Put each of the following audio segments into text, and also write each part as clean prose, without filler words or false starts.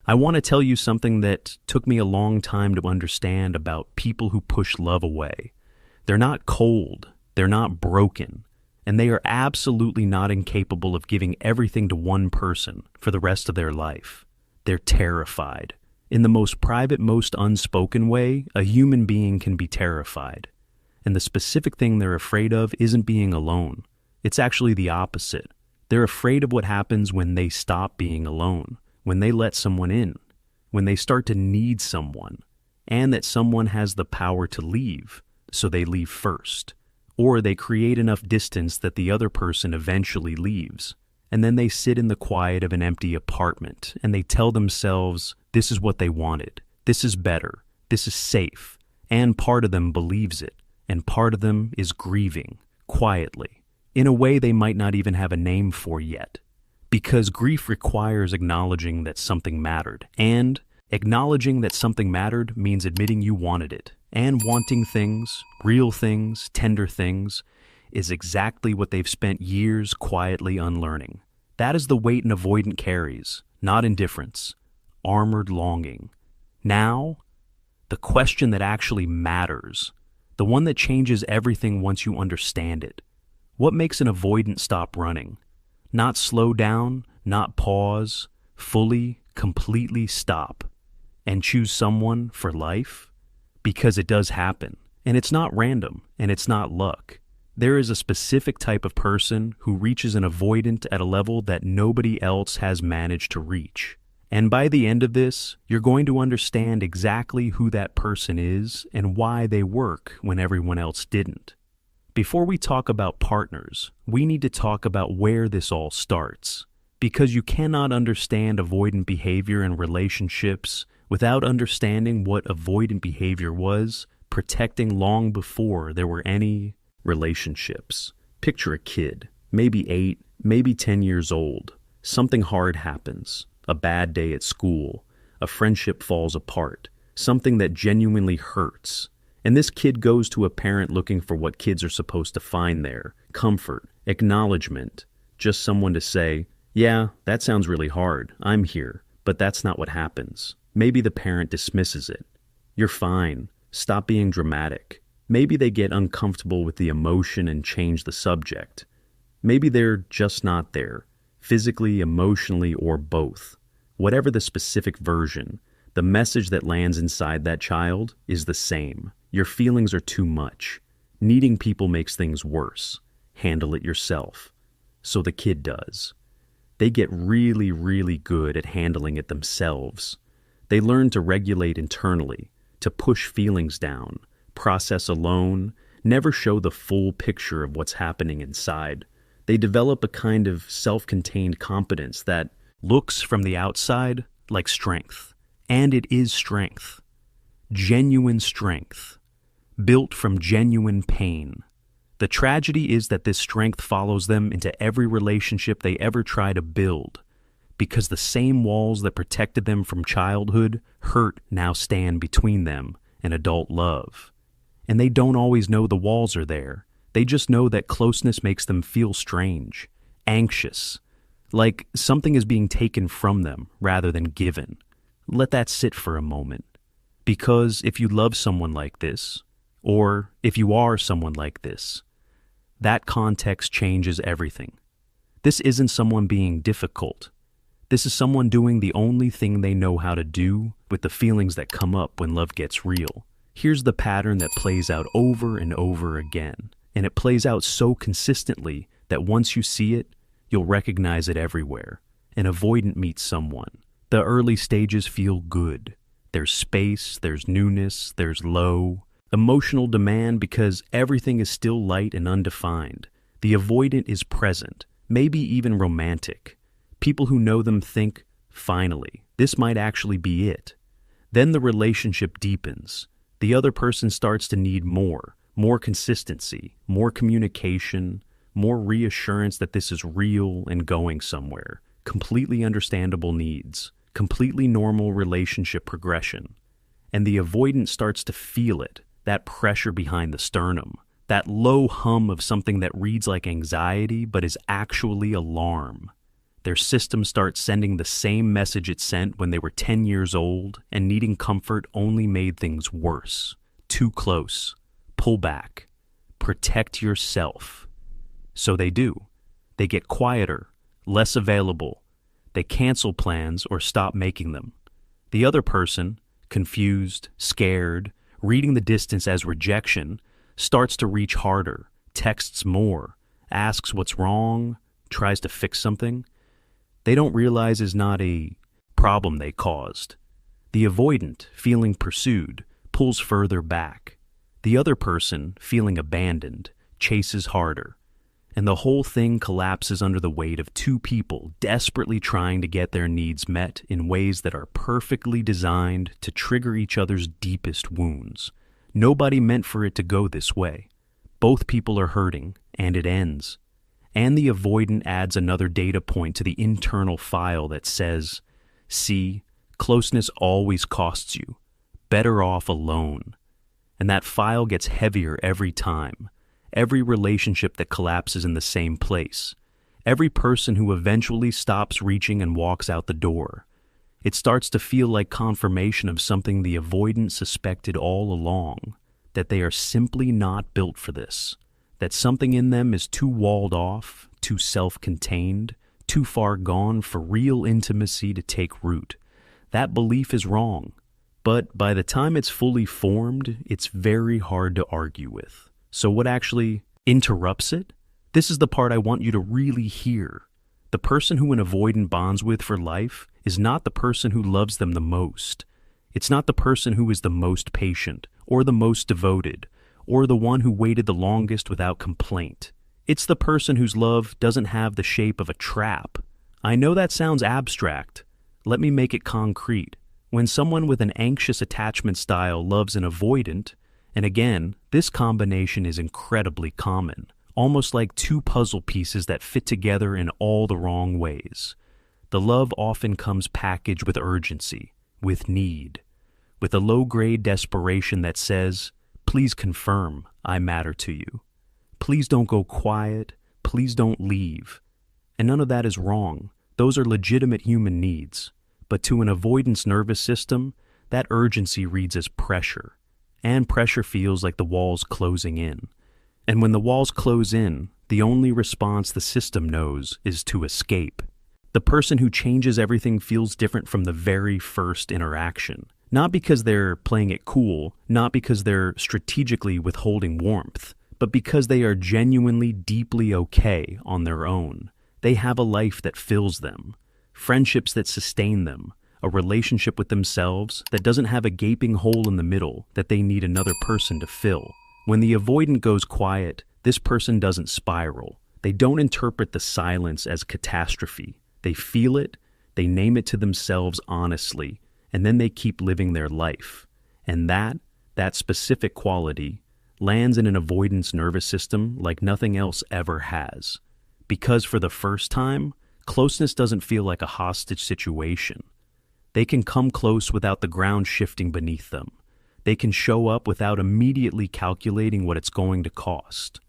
I want to tell you something that took me a long time to understand about people who push love away. They're not cold, they're not broken, and they are absolutely not incapable of giving everything to one person for the rest of their life. They're terrified. In the most private, most unspoken way, a human being can be terrified. And the specific thing they're afraid of isn't being alone. It's actually the opposite. They're afraid of what happens when they stop being alone, when they let someone in, when they start to need someone, and that someone has the power to leave, so they leave first. Or they create enough distance that the other person eventually leaves. And then they sit in the quiet of an empty apartment, and they tell themselves, this is what they wanted, this is better, this is safe, and part of them believes it, and part of them is grieving, quietly, in a way they might not even have a name for yet. Because grief requires acknowledging that something mattered, and acknowledging that something mattered means admitting you wanted it, and wanting things, real things, tender things, is exactly what they've spent years quietly unlearning. That is the weight an avoidant carries, not indifference, armored longing. Now, the question that actually matters, the one that changes everything once you understand it. What makes an avoidant stop running? Not slow down, not pause, fully, completely stop, and choose someone for life? Because it does happen, and it's not random, and it's not luck. There is a specific type of person who reaches an avoidant at a level that nobody else has managed to reach. And by the end of this, you're going to understand exactly who that person is and why they work when everyone else didn't. Before we talk about partners, we need to talk about where this all starts. Because you cannot understand avoidant behavior in relationships without understanding what avoidant behavior was protecting long before there were any relationships. Picture a kid, maybe 8, maybe 10 years old. Something hard happens. A bad day at school. A friendship falls apart. Something that genuinely hurts. And this kid goes to a parent looking for what kids are supposed to find there. Comfort, acknowledgement, just someone to say, yeah, that sounds really hard. I'm here. But that's not what happens. Maybe the parent dismisses it. You're fine. Stop being dramatic. Maybe they get uncomfortable with the emotion and change the subject. Maybe they're just not there, physically, emotionally, or both. Whatever the specific version, the message that lands inside that child is the same. Your feelings are too much. Needing people makes things worse. Handle it yourself. So the kid does. They get really, really good at handling it themselves. They learn to regulate internally, to push feelings down, process alone, never show the full picture of what's happening inside. They develop a kind of self-contained competence that looks from the outside like strength. And it is strength. Genuine strength. Built from genuine pain. The tragedy is that this strength follows them into every relationship they ever try to build, because the same walls that protected them from childhood hurt now stand between them and adult love. And they don't always know the walls are there. They just know that closeness makes them feel strange, anxious, like something is being taken from them rather than given. Let that sit for a moment. Because if you love someone like this, or if you are someone like this, that context changes everything. This isn't someone being difficult. This is someone doing the only thing they know how to do with the feelings that come up when love gets real. Here's the pattern that plays out over and over again, and it plays out so consistently that once you see it, you'll recognize it everywhere. An avoidant meets someone. The early stages feel good. There's space, there's newness, there's low, emotional demand because everything is still light and undefined. The avoidant is present, maybe even romantic. People who know them think, finally, this might actually be it. Then the relationship deepens. The other person starts to need more consistency, more communication, more reassurance that this is real and going somewhere. Completely understandable needs, completely normal relationship progression. And the avoidant starts to feel it, that pressure behind the sternum, that low hum of something that reads like anxiety but is actually alarm. Their system starts sending the same message it sent when they were 10 years old, and needing comfort only made things worse. Too close. Pull back. Protect yourself. So they do. They get quieter, less available. They cancel plans or stop making them. The other person, confused, scared, reading the distance as rejection, starts to reach harder, texts more, asks what's wrong, tries to fix something they don't realize is not a problem they caused. The avoidant, feeling pursued, pulls further back. The other person, feeling abandoned, chases harder. And the whole thing collapses under the weight of two people desperately trying to get their needs met in ways that are perfectly designed to trigger each other's deepest wounds. Nobody meant for it to go this way. Both people are hurting, and it ends. And the avoidant adds another data point to the internal file that says, see, closeness always costs you. Better off alone. And that file gets heavier every time. Every relationship that collapses in the same place. Every person who eventually stops reaching and walks out the door. It starts to feel like confirmation of something the avoidant suspected all along, that they are simply not built for this. That something in them is too walled off, too self-contained, too far gone for real intimacy to take root. That belief is wrong, but by the time it's fully formed, it's very hard to argue with. So what actually interrupts it? This is the part I want you to really hear. The person who an avoidant bonds with for life is not the person who loves them the most. It's not the person who is the most patient, or the most devoted, or the one who waited the longest without complaint. It's the person whose love doesn't have the shape of a trap. I know that sounds abstract. Let me make it concrete. When someone with an anxious attachment style loves an avoidant, and again, this combination is incredibly common, almost like two puzzle pieces that fit together in all the wrong ways. The love often comes packaged with urgency, with need, with a low-grade desperation that says, please confirm I matter to you. Please don't go quiet. Please don't leave. And none of that is wrong. Those are legitimate human needs. But to an avoidance nervous system, that urgency reads as pressure. And pressure feels like the walls closing in. And when the walls close in, the only response the system knows is to escape. The person who changes everything feels different from the very first interaction. Not because they're playing it cool, not because they're strategically withholding warmth, but because they are genuinely deeply okay on their own. They have a life that fills them, friendships that sustain them, a relationship with themselves that doesn't have a gaping hole in the middle that they need another person to fill. When the avoidant goes quiet, this person doesn't spiral. They don't interpret the silence as catastrophe. They feel it, they name it to themselves honestly, and then they keep living their life. And that specific quality, lands in an avoidance nervous system like nothing else ever has. Because for the first time, closeness doesn't feel like a hostage situation. They can come close without the ground shifting beneath them. They can show up without immediately calculating what it's going to cost.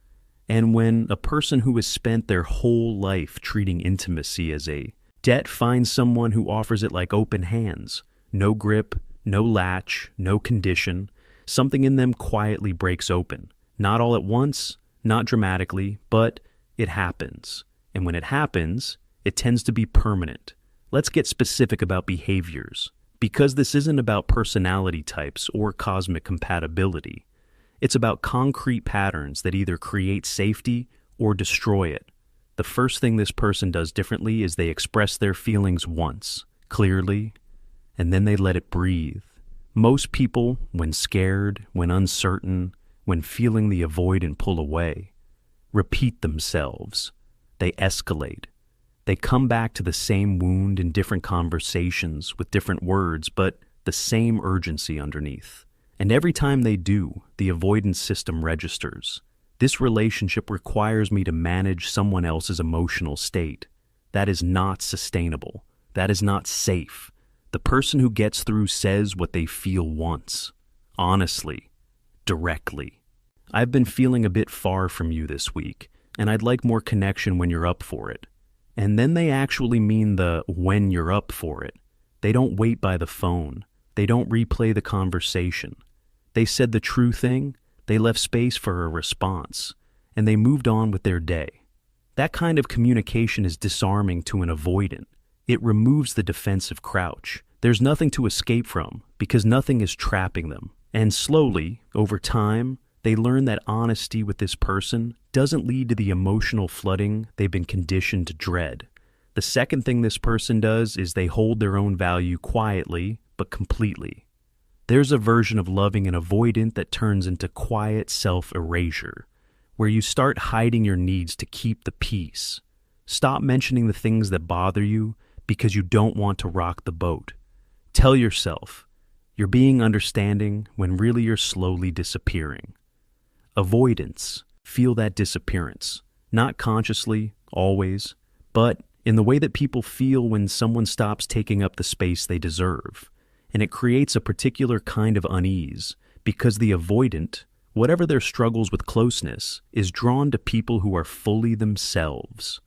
And when a person who has spent their whole life treating intimacy as a debt finds someone who offers it like open hands, no grip, no latch, no condition, something in them quietly breaks open. Not all at once, not dramatically, but it happens. And when it happens, it tends to be permanent. Let's get specific about behaviors, because this isn't about personality types or cosmic compatibility. It's about concrete patterns that either create safety or destroy it. The first thing this person does differently is they express their feelings once, clearly, and then they let it breathe. Most people, when scared, when uncertain, when feeling the avoid and pull away, repeat themselves. They escalate. They come back to the same wound in different conversations with different words, but the same urgency underneath. And every time they do, the avoidance system registers. This relationship requires me to manage someone else's emotional state. That is not sustainable. That is not safe. The person who gets through says what they feel once, honestly, directly. I've been feeling a bit far from you this week, and I'd like more connection when you're up for it. And then they actually mean the when you're up for it. They don't wait by the phone. They don't replay the conversation. They said the true thing, they left space for a response, and they moved on with their day. That kind of communication is disarming to an avoidant. It removes the defensive crouch. There's nothing to escape from because nothing is trapping them. And slowly, over time, they learn that honesty with this person doesn't lead to the emotional flooding they've been conditioned to dread. The second thing this person does is they hold their own value quietly but completely. There's a version of loving an avoidant that turns into quiet self-erasure, where you start hiding your needs to keep the peace. Stop mentioning the things that bother you because you don't want to rock the boat. Tell yourself, you're being understanding when really you're slowly disappearing. Avoidants feel that disappearance, not consciously, always, but in the way that people feel when someone stops taking up the space they deserve. And it creates a particular kind of unease because the avoidant, whatever their struggles with closeness, is drawn to people who are fully themselves.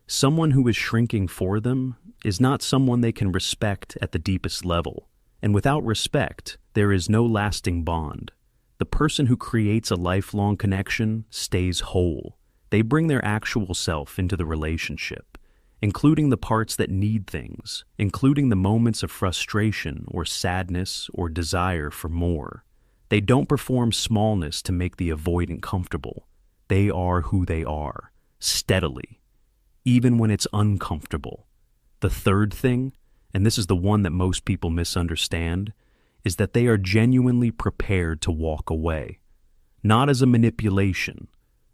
Someone who is shrinking for them is not someone they can respect at the deepest level. And without respect, there is no lasting bond. The person who creates a lifelong connection stays whole. They bring their actual self into the relationship, including the parts that need things, including the moments of frustration or sadness or desire for more. They don't perform smallness to make the avoidant comfortable. They are who they are, steadily, even when it's uncomfortable. The third thing, and this is the one that most people misunderstand, is that they are genuinely prepared to walk away. Not as a manipulation,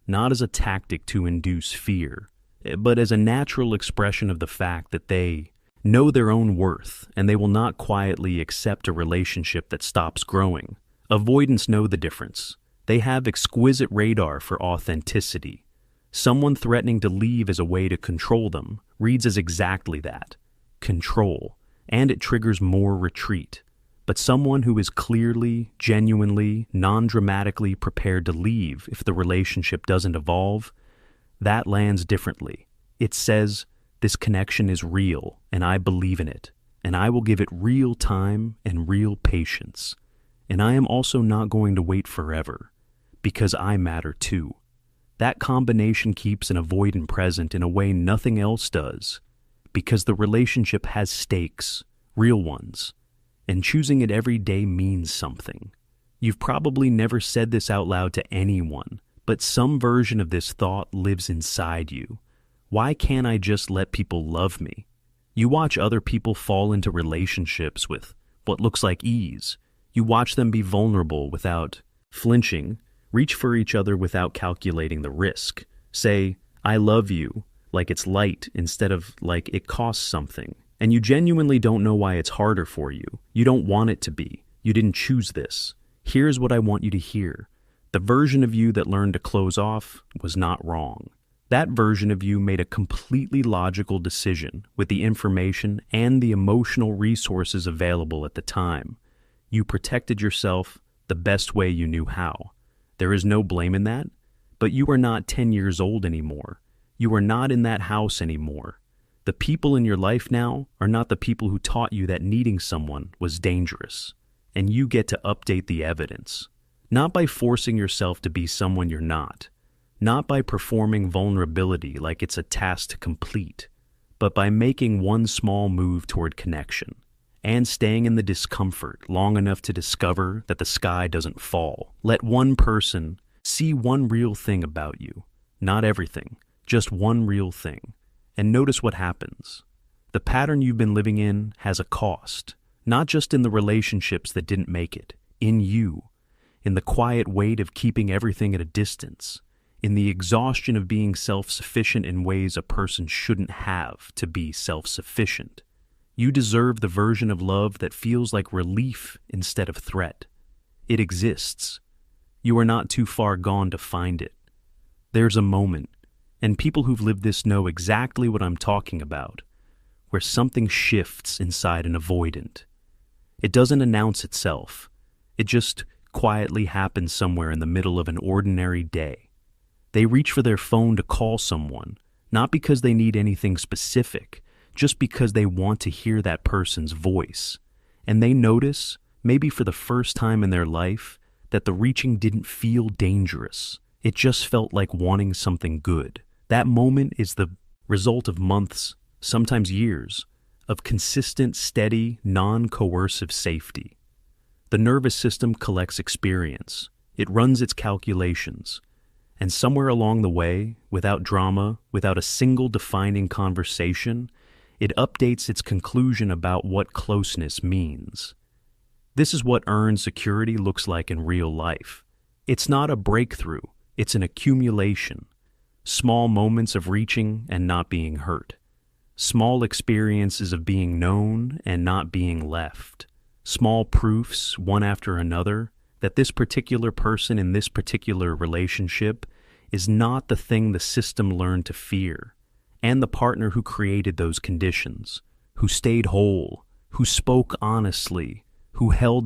not as a tactic to induce fear, but as a natural expression of the fact that they know their own worth and they will not quietly accept a relationship that stops growing. Avoidants know the difference. They have exquisite radar for authenticity. Someone threatening to leave as a way to control them reads as exactly that, control, and it triggers more retreat. But someone who is clearly, genuinely, non-dramatically prepared to leave if the relationship doesn't evolve, that lands differently. It says, this connection is real, and I believe in it, and I will give it real time and real patience. And I am also not going to wait forever, because I matter too. That combination keeps an avoidant present in a way nothing else does, because the relationship has stakes, real ones, and choosing it every day means something. You've probably never said this out loud to anyone, but some version of this thought lives inside you. Why can't I just let people love me? You watch other people fall into relationships with what looks like ease. You watch them be vulnerable without flinching, reach for each other without calculating the risk. Say, I love you, like it's light instead of like it costs something. And you genuinely don't know why it's harder for you. You don't want it to be. You didn't choose this. Here's what I want you to hear. The version of you that learned to close off was not wrong. That version of you made a completely logical decision with the information and the emotional resources available at the time. You protected yourself the best way you knew how. There is no blame in that, but you are not 10 years old anymore. You are not in that house anymore. The people in your life now are not the people who taught you that needing someone was dangerous, and you get to update the evidence. Not by forcing yourself to be someone you're not by performing vulnerability like it's a task to complete, but by making one small move toward connection and staying in the discomfort long enough to discover that the sky doesn't fall. Let one person see one real thing about you, not everything, just one real thing, and notice what happens. The pattern you've been living in has a cost, not just in the relationships that didn't make it, in you. In the quiet weight of keeping everything at a distance, in the exhaustion of being self-sufficient in ways a person shouldn't have to be self-sufficient. You deserve the version of love that feels like relief instead of threat. It exists. You are not too far gone to find it. There's a moment, and people who've lived this know exactly what I'm talking about, where something shifts inside an avoidant. It doesn't announce itself. It just quietly happens somewhere in the middle of an ordinary day. They reach for their phone to call someone, not because they need anything specific, just because they want to hear that person's voice. And they notice, maybe for the first time in their life, that the reaching didn't feel dangerous. It just felt like wanting something good. That moment is the result of months, sometimes years, of consistent, steady, non-coercive safety. The nervous system collects experience. It runs its calculations. And somewhere along the way, without drama, without a single defining conversation, it updates its conclusion about what closeness means. This is what earned security looks like in real life. It's not a breakthrough, it's an accumulation. Small moments of reaching and not being hurt. Small experiences of being known and not being left. Small proofs, one after another, that this particular person in this particular relationship is not the thing the system learned to fear, and the partner who created those conditions, who stayed whole, who spoke honestly, who held their